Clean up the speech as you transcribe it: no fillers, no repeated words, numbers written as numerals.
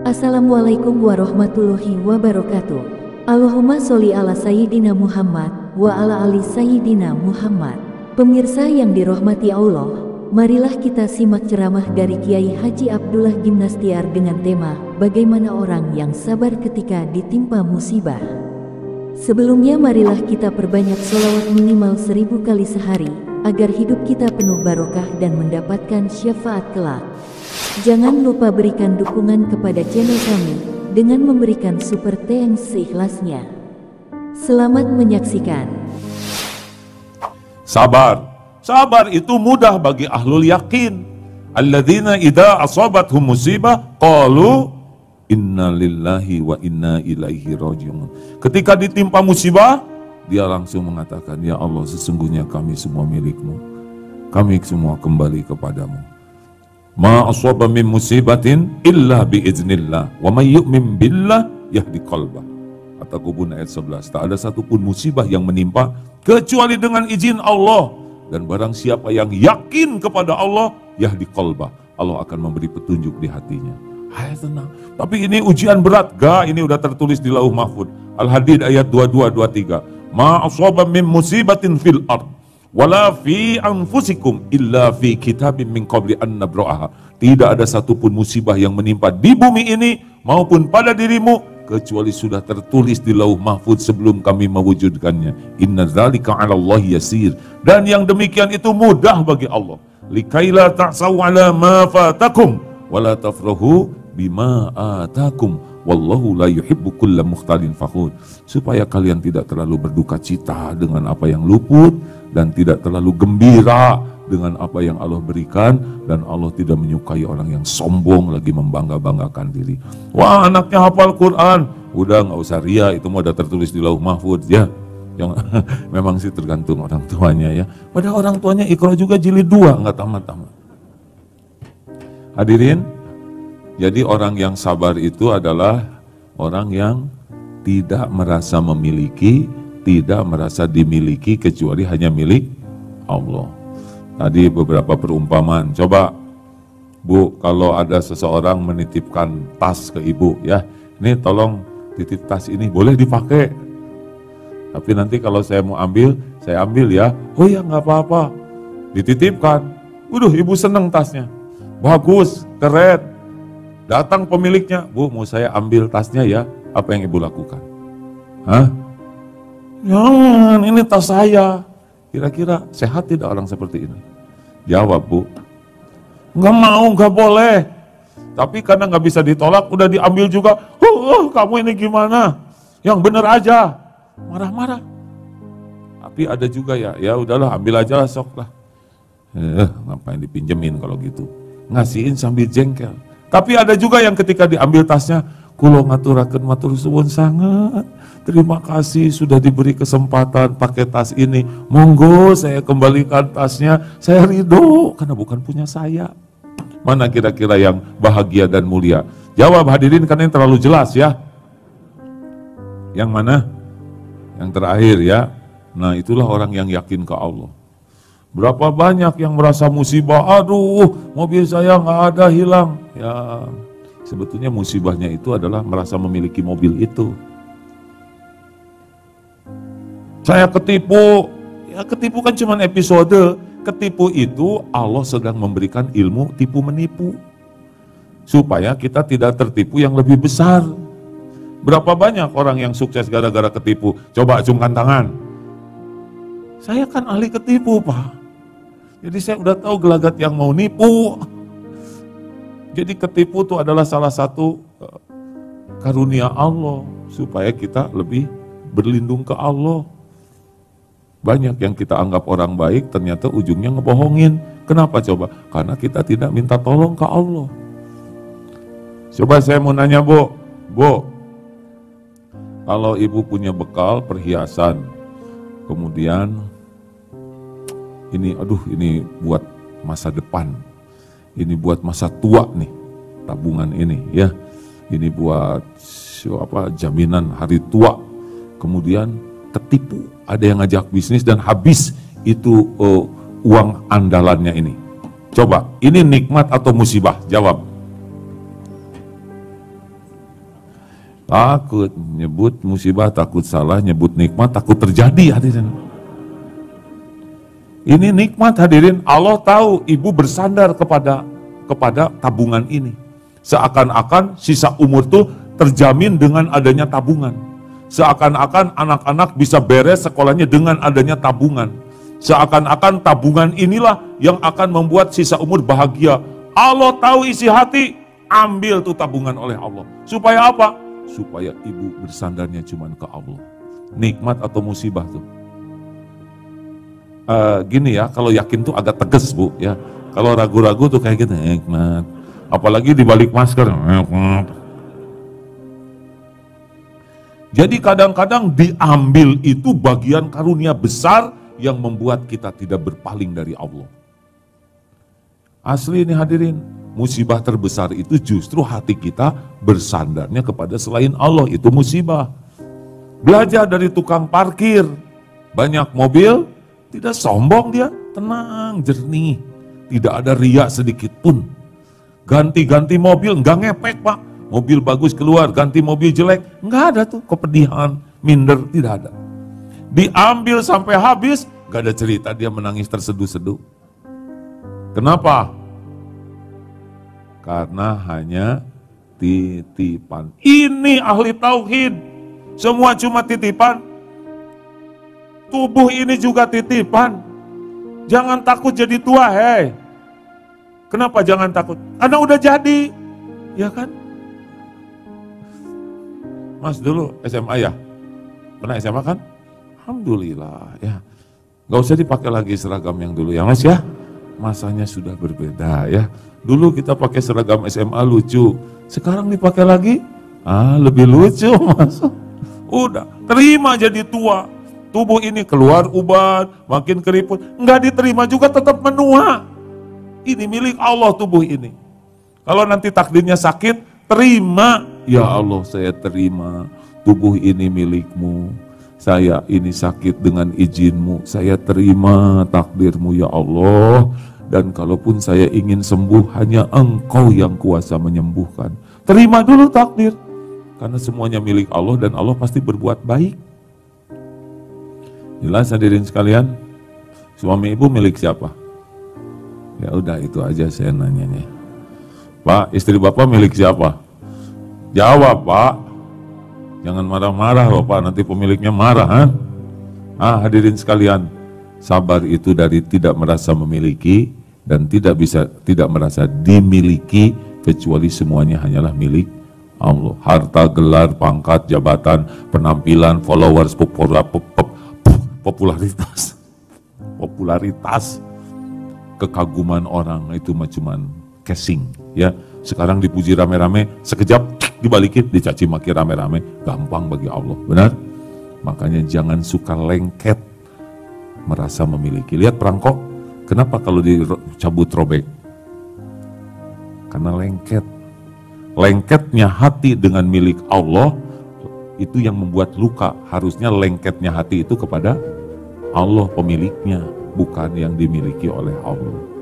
Assalamualaikum warahmatullahi wabarakatuh. Allahumma sholli ala Sayyidina Muhammad wa ala ali Sayyidina Muhammad. Pemirsa yang dirahmati Allah, marilah kita simak ceramah dari Kiai Haji Abdullah Gimnastiar dengan tema bagaimana orang yang sabar ketika ditimpa musibah. Sebelumnya marilah kita perbanyak sholawat minimal 1000 kali sehari, agar hidup kita penuh barokah dan mendapatkan syafaat kelak. Jangan lupa berikan dukungan kepada channel kami dengan memberikan super thanks seikhlasnya. Selamat menyaksikan. Sabar itu mudah bagi ahlul yakin. Alladzina idza asabathum musibah qalu inna lillahi wa inna ilaihi raji'un. Ketika ditimpa musibah, dia langsung mengatakan, ya Allah, sesungguhnya kami semua milik-Mu. Kami semua kembali kepadamu. Ma aswaba min musibatin illa biiznillah wa may yu'min billah yahdi qalbah. Kata Kubun ayat 11, tak ada satupun musibah yang menimpa kecuali dengan izin Allah, dan barang siapa yang yakin kepada Allah yahdi qalbah, Allah akan memberi petunjuk di hatinya. Hai, tenang. Tapi ini ujian berat, ini udah tertulis di Lauh Mahfud. Al-Hadid ayat 22-23. Ma aswaba min musibatin fil ard wala fi anfusikum illa fi kitabim min qabli an nabra'aha. Tidak ada satupun musibah yang menimpa di bumi ini maupun pada dirimu kecuali sudah tertulis di Lauh Mahfud sebelum kami mewujudkannya. Inna dzalika 'ala Allah yasir. Dan yang demikian itu mudah bagi Allah. Likaila ta'saw 'ala ma fatakum wala tafrahu bima atakum wallahu la yuhibbu kulla mukhtalin fakhur. Supaya kalian tidak terlalu berduka cita dengan apa yang luput dan tidak terlalu gembira dengan apa yang Allah berikan, dan Allah tidak menyukai orang yang sombong lagi membangga-banggakan diri. Wah, anaknya hafal Quran, udah nggak usah ria, itu mau udah tertulis di Lauh Mahfud ya. Yang memang sih tergantung orang tuanya ya. Padahal orang tuanya Iqra juga jilid 2 nggak tamat-tamat. Hadirin, jadi orang yang sabar itu adalah orang yang tidak merasa memiliki, tidak merasa dimiliki kecuali hanya milik Allah. Tadi beberapa perumpamaan. Coba Bu, kalau ada seseorang menitipkan tas ke Ibu ya, ini tolong titip tas ini, boleh dipakai. Tapi nanti kalau saya mau ambil, saya ambil ya. Oh ya nggak apa-apa. Dititipkan. Waduh, Ibu seneng tasnya. Bagus, keren. Datang pemiliknya, Bu mau saya ambil tasnya ya. Apa yang Ibu lakukan? Hah? Jangan, ini tas saya. Kira-kira sehat tidak orang seperti ini? Jawab, Bu. Nggak mau, nggak boleh. Tapi karena nggak bisa ditolak, udah diambil juga. Kamu ini gimana? Yang bener aja. Marah-marah. Tapi ada juga ya udahlah ambil aja lah, sok lah. Ngapain dipinjemin kalau gitu? Ngasihin sambil jengkel. Tapi ada juga yang ketika diambil tasnya, kulo ngaturakeun matur suwun sangat. Terima kasih sudah diberi kesempatan pakai tas ini. Monggo saya kembalikan tasnya. Saya ridho karena bukan punya saya. Mana kira-kira yang bahagia dan mulia? Jawab hadirin, karena ini terlalu jelas ya. Yang mana? Yang terakhir ya. Nah, itulah orang yang yakin ke Allah. Berapa banyak yang merasa musibah, aduh mobil saya nggak ada, hilang. Ya, sebetulnya musibahnya itu adalah merasa memiliki mobil itu. Saya ketipu, ya ketipu kan cuma episode. Ketipu itu Allah sedang memberikan ilmu tipu menipu. Supaya kita tidak tertipu yang lebih besar. Berapa banyak orang yang sukses gara-gara ketipu? Coba acungkan tangan. Saya kan ahli ketipu, Pak. Jadi saya udah tahu gelagat yang mau nipu. Jadi ketipu itu adalah salah satu karunia Allah. Supaya kita lebih berlindung ke Allah. Banyak yang kita anggap orang baik, ternyata ujungnya ngebohongin. Kenapa coba? Karena kita tidak minta tolong ke Allah. Coba saya mau nanya, Bu, kalau Ibu punya bekal perhiasan, kemudian ini buat masa depan, ini buat masa tua nih, tabungan ini ya, ini buat jaminan hari tua, kemudian ketipu, ada yang ngajak bisnis dan habis itu uang andalannya ini. Coba, ini nikmat atau musibah? Jawab. Takut nyebut musibah, takut salah, nyebut nikmat, takut terjadi hadirin. Ini nikmat hadirin, Allah tahu ibu bersandar kepada tabungan ini. Seakan-akan sisa umur tuh terjamin dengan adanya tabungan. Seakan-akan anak-anak bisa beres sekolahnya dengan adanya tabungan. Seakan-akan tabungan inilah yang akan membuat sisa umur bahagia. Allah tahu isi hati, ambil tuh tabungan oleh Allah. Supaya apa? Supaya ibu bersandarnya cuma ke Allah. Nikmat atau musibah tuh. Gini ya, kalau yakin tuh agak tegas bu ya. Kalau ragu-ragu tuh kayak gitu, nikmat. Apalagi di balik masker, nikmat. Jadi kadang-kadang diambil itu bagian karunia besar yang membuat kita tidak berpaling dari Allah. Asli ini hadirin, musibah terbesar itu justru hati kita bersandarnya kepada selain Allah, itu musibah. Belajar dari tukang parkir, banyak mobil, tidak sombong dia, tenang, jernih. Tidak ada riak sedikit pun. Ganti-ganti mobil, enggak ngepek pak. Mobil bagus keluar, ganti mobil jelek, enggak ada tuh kepedihan, minder, tidak ada. Diambil sampai habis, enggak ada cerita dia menangis terseduh-seduh. Kenapa? Karena hanya titipan. Ini ahli tauhid, semua cuma titipan. Tubuh ini juga titipan. Jangan takut jadi tua, hei. Kenapa jangan takut? Karena udah jadi, ya kan? Mas dulu SMA ya? Pernah SMA kan? Alhamdulillah ya. Gak usah dipakai lagi seragam yang dulu ya mas ya. Masanya sudah berbeda ya. Dulu kita pakai seragam SMA lucu. Sekarang dipakai lagi, lebih lucu mas. Udah, terima jadi tua. Tubuh ini keluar ubat, makin keriput. Nggak diterima juga tetap menua. Ini milik Allah tubuh ini. Kalau nanti takdirnya sakit, terima. Ya Allah, saya terima tubuh ini milikmu. Saya ini sakit dengan izinmu. Saya terima takdirmu ya Allah. Dan kalaupun saya ingin sembuh, hanya Engkau yang kuasa menyembuhkan. Terima dulu takdir. Karena semuanya milik Allah dan Allah pasti berbuat baik. Jelas hadirin sekalian? Suami ibu milik siapa? Ya udah itu aja saya nanyanya. Pak, istri bapak milik siapa? Jawab pak. Jangan marah-marah loh pak, nanti pemiliknya marah. Hadirin sekalian, sabar itu dari tidak merasa memiliki dan tidak merasa dimiliki, kecuali semuanya hanyalah milik Allah. Harta, gelar, pangkat, jabatan, penampilan, followers, popularitas, kekaguman orang itu cuman casing ya. Sekarang dipuji rame-rame, sekejap dibalikin, dicaci maki rame-rame, gampang bagi Allah, benar? Makanya jangan suka lengket merasa memiliki. Lihat perangkok, kenapa kalau dicabut robek? Karena lengket. Lengketnya hati dengan milik Allah itu yang membuat luka. Harusnya lengketnya hati itu kepada Allah pemiliknya, bukan yang dimiliki oleh Allah.